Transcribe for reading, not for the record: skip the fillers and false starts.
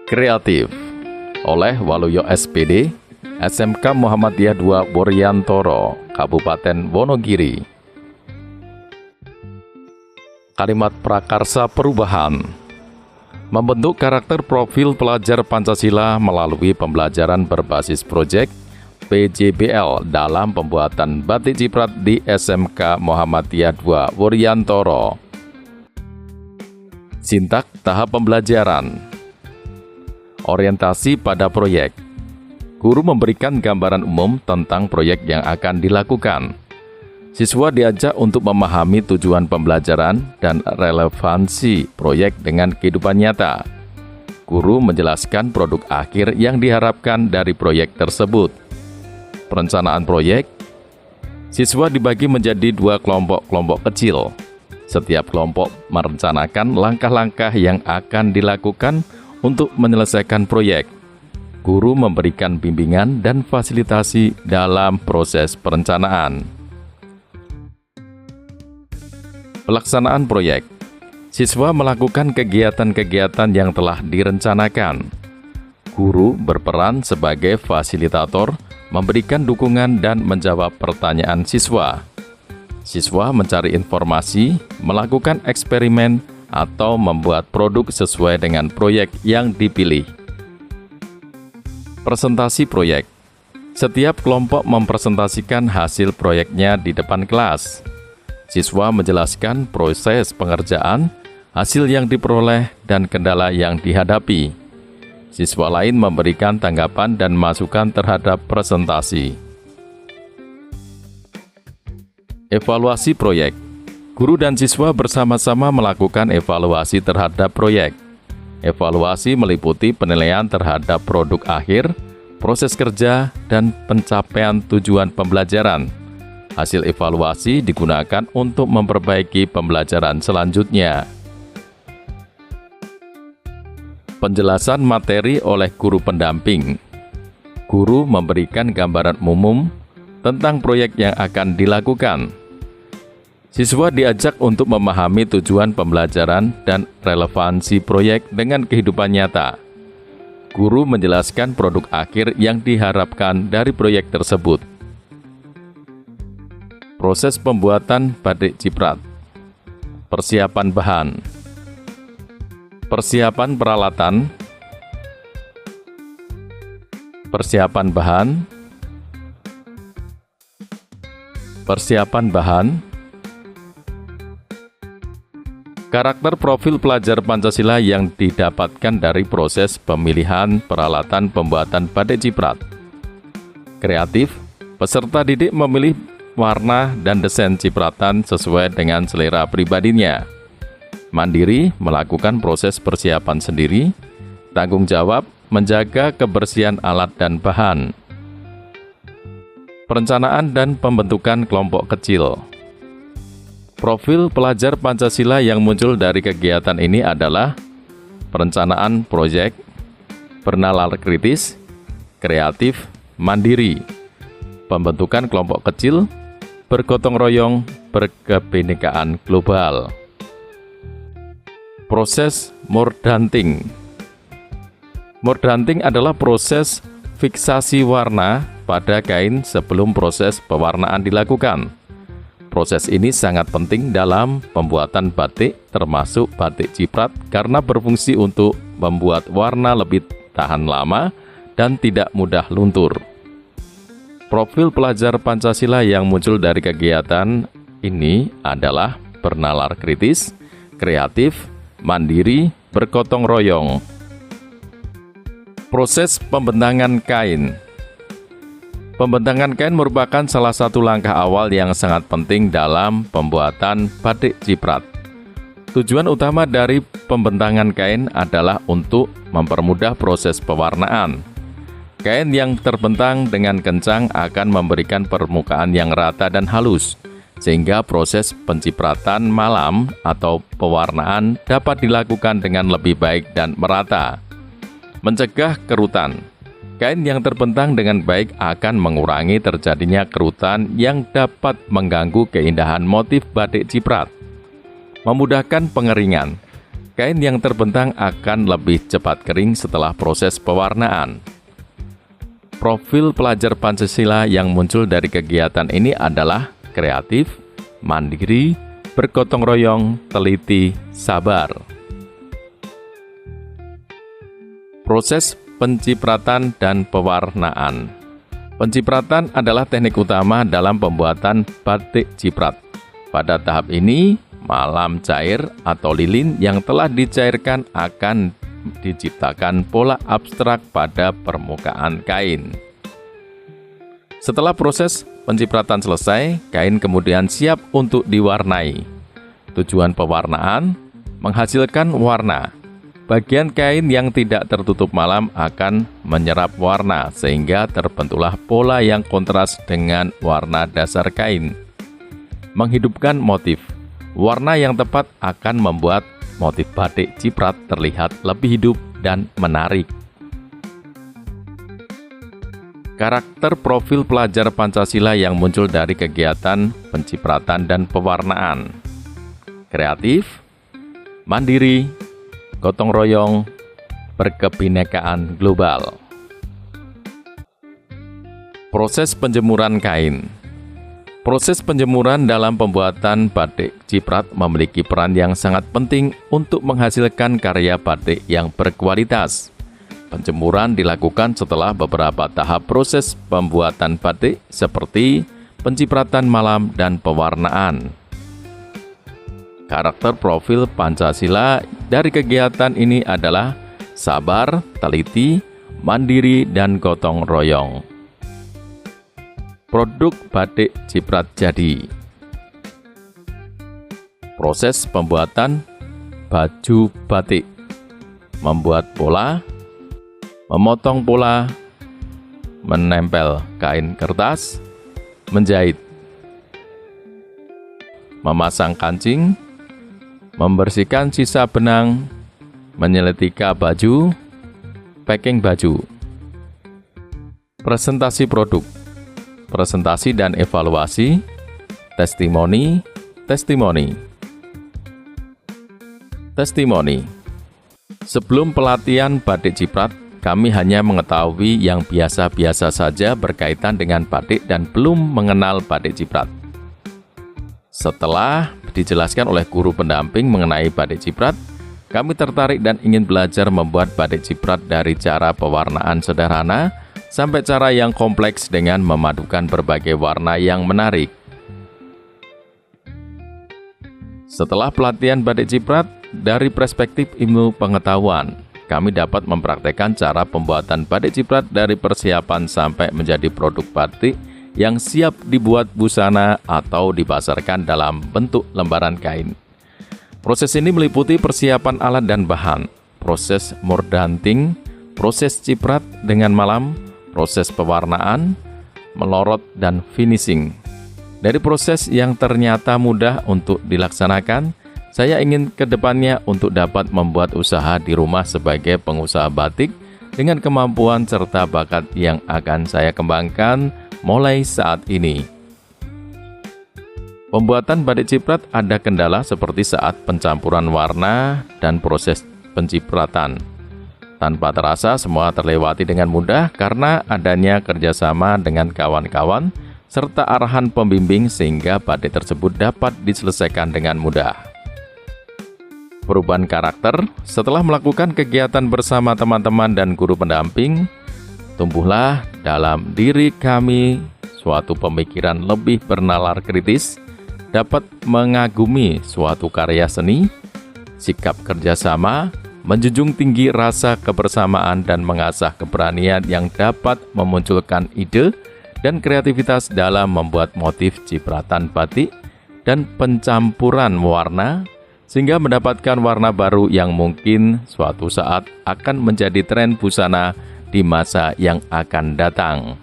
Kreatif oleh Waluyo SPD, SMK Muhammadiyah 2 Woryantoro, Kabupaten Wonogiri. Kalimat prakarsa perubahan membentuk karakter profil pelajar Pancasila melalui pembelajaran berbasis proyek PJBL dalam pembuatan batik ciprat di SMK Muhammadiyah 2 Woryantoro. Sintak tahap pembelajaran. Orientasi pada proyek. Guru memberikan gambaran umum tentang proyek yang akan dilakukan. Siswa diajak untuk memahami tujuan pembelajaran dan relevansi proyek dengan kehidupan nyata. Guru menjelaskan produk akhir yang diharapkan dari proyek tersebut. Perencanaan proyek. Siswa dibagi menjadi 2 kelompok kecil. Setiap kelompok merencanakan langkah-langkah yang akan dilakukan untuk menyelesaikan proyek. Guru memberikan bimbingan dan fasilitasi dalam proses perencanaan. Pelaksanaan proyek. Siswa melakukan kegiatan-kegiatan yang telah direncanakan. Guru berperan sebagai fasilitator, memberikan dukungan dan menjawab pertanyaan siswa. Siswa mencari informasi, melakukan eksperimen, atau membuat produk sesuai dengan proyek yang dipilih. Presentasi proyek. Setiap kelompok mempresentasikan hasil proyeknya di depan kelas. Siswa menjelaskan proses pengerjaan, hasil yang diperoleh, dan kendala yang dihadapi. Siswa lain memberikan tanggapan dan masukan terhadap presentasi. Evaluasi proyek. Guru dan siswa bersama-sama melakukan evaluasi terhadap proyek. Evaluasi meliputi penilaian terhadap produk akhir, proses kerja, dan pencapaian tujuan pembelajaran. Hasil evaluasi digunakan untuk memperbaiki pembelajaran selanjutnya. Penjelasan materi oleh guru pendamping. Guru memberikan gambaran umum tentang proyek yang akan dilakukan. Siswa diajak untuk memahami tujuan pembelajaran dan relevansi proyek dengan kehidupan nyata. Guru menjelaskan produk akhir yang diharapkan dari proyek tersebut. Proses pembuatan batik ciprat. Persiapan bahan. Persiapan peralatan. Persiapan bahan. Persiapan bahan. Karakter profil pelajar Pancasila yang didapatkan dari proses pemilihan peralatan pembuatan batik ciprat. Kreatif, peserta didik memilih warna dan desain cipratan sesuai dengan selera pribadinya. Mandiri, melakukan proses persiapan sendiri. Tanggung jawab, menjaga kebersihan alat dan bahan. Perencanaan dan pembentukan kelompok kecil. Profil pelajar Pancasila yang muncul dari kegiatan ini adalah perencanaan proyek, bernalar kritis, kreatif, mandiri, pembentukan kelompok kecil, bergotong royong, berkebinekaan global. Proses mordanting. Mordanting adalah proses fiksasi warna pada kain sebelum proses pewarnaan dilakukan. Proses ini sangat penting dalam pembuatan batik, termasuk batik ciprat, karena berfungsi untuk membuat warna lebih tahan lama dan tidak mudah luntur. Profil pelajar Pancasila yang muncul dari kegiatan ini adalah bernalar kritis, kreatif, mandiri, bergotong royong. Proses pembentangan kain. Pembentangan kain merupakan salah satu langkah awal yang sangat penting dalam pembuatan batik ciprat. Tujuan utama dari pembentangan kain adalah untuk mempermudah proses pewarnaan. Kain yang terbentang dengan kencang akan memberikan permukaan yang rata dan halus, sehingga proses pencipratan malam atau pewarnaan dapat dilakukan dengan lebih baik dan merata. Mencegah kerutan. Kain yang terbentang dengan baik akan mengurangi terjadinya kerutan yang dapat mengganggu keindahan motif batik ciprat. Memudahkan pengeringan. kain yang terbentang akan lebih cepat kering setelah proses pewarnaan. Profil pelajar Pancasila yang muncul dari kegiatan ini adalah kreatif, mandiri, bergotong royong, teliti, sabar. Proses pencipratan dan pewarnaan. Pencipratan adalah teknik utama dalam pembuatan batik ciprat. Pada tahap ini, malam cair atau lilin yang telah dicairkan akan diciptakan pola abstrak pada permukaan kain. Setelah proses pencipratan selesai, kain kemudian siap untuk diwarnai. Tujuan pewarnaan menghasilkan warna. Bagian kain yang tidak tertutup malam akan menyerap warna sehingga terbentuklah pola yang kontras dengan warna dasar kain. Menghidupkan motif. Warna yang tepat akan membuat motif batik ciprat terlihat lebih hidup dan menarik. Karakter profil pelajar Pancasila yang muncul dari kegiatan pencipratan dan pewarnaan. Kreatif, mandiri, gotong royong, berkebinekaan global. Proses penjemuran kain. Proses penjemuran dalam pembuatan batik ciprat memiliki peran yang sangat penting untuk menghasilkan karya batik yang berkualitas. Penjemuran dilakukan setelah beberapa tahap proses pembuatan batik seperti pencipratan malam dan pewarnaan. Karakter profil Pancasila dari kegiatan ini adalah sabar, teliti, mandiri, dan gotong royong. Produk batik ciprat jadi. Proses pembuatan baju batik. Membuat pola, memotong pola, menempel kain kertas, menjahit, memasang kancing, membersihkan sisa benang, menyeletika baju, packing baju. Presentasi produk. Presentasi dan evaluasi, testimoni. Sebelum pelatihan batik ciprat, kami hanya mengetahui yang biasa-biasa saja berkaitan dengan batik dan belum mengenal batik ciprat. Setelah dijelaskan oleh guru pendamping mengenai batik ciprat, kami tertarik dan ingin belajar membuat batik ciprat dari cara pewarnaan sederhana sampai cara yang kompleks dengan memadukan berbagai warna yang menarik. Setelah pelatihan batik ciprat, dari perspektif ilmu pengetahuan, kami dapat mempraktekkan cara pembuatan batik ciprat dari persiapan sampai menjadi produk batik yang siap dibuat busana atau dipasarkan dalam bentuk lembaran kain. Proses ini meliputi persiapan alat dan bahan, proses mordanting, proses ciprat dengan malam, proses pewarnaan, melorot, dan finishing. Dari proses yang ternyata mudah untuk dilaksanakan, saya ingin ke depannya untuk dapat membuat usaha di rumah sebagai pengusaha batik dengan kemampuan serta bakat yang akan saya kembangkan mulai saat ini. Pembuatan batik ciprat ada kendala seperti saat pencampuran warna dan proses pencipratan. Tanpa terasa semua terlewati dengan mudah karena adanya kerjasama dengan kawan-kawan serta arahan pembimbing sehingga batik tersebut dapat diselesaikan dengan mudah. Perubahan karakter. Setelah melakukan kegiatan bersama teman-teman dan guru pendamping, tumbuhlah dalam diri kami suatu pemikiran lebih bernalar kritis, dapat mengagumi suatu karya seni, sikap kerjasama, menjunjung tinggi rasa kebersamaan dan mengasah keberanian yang dapat memunculkan ide dan kreativitas dalam membuat motif cipratan batik dan pencampuran warna sehingga mendapatkan warna baru yang mungkin suatu saat akan menjadi tren busana di masa yang akan datang.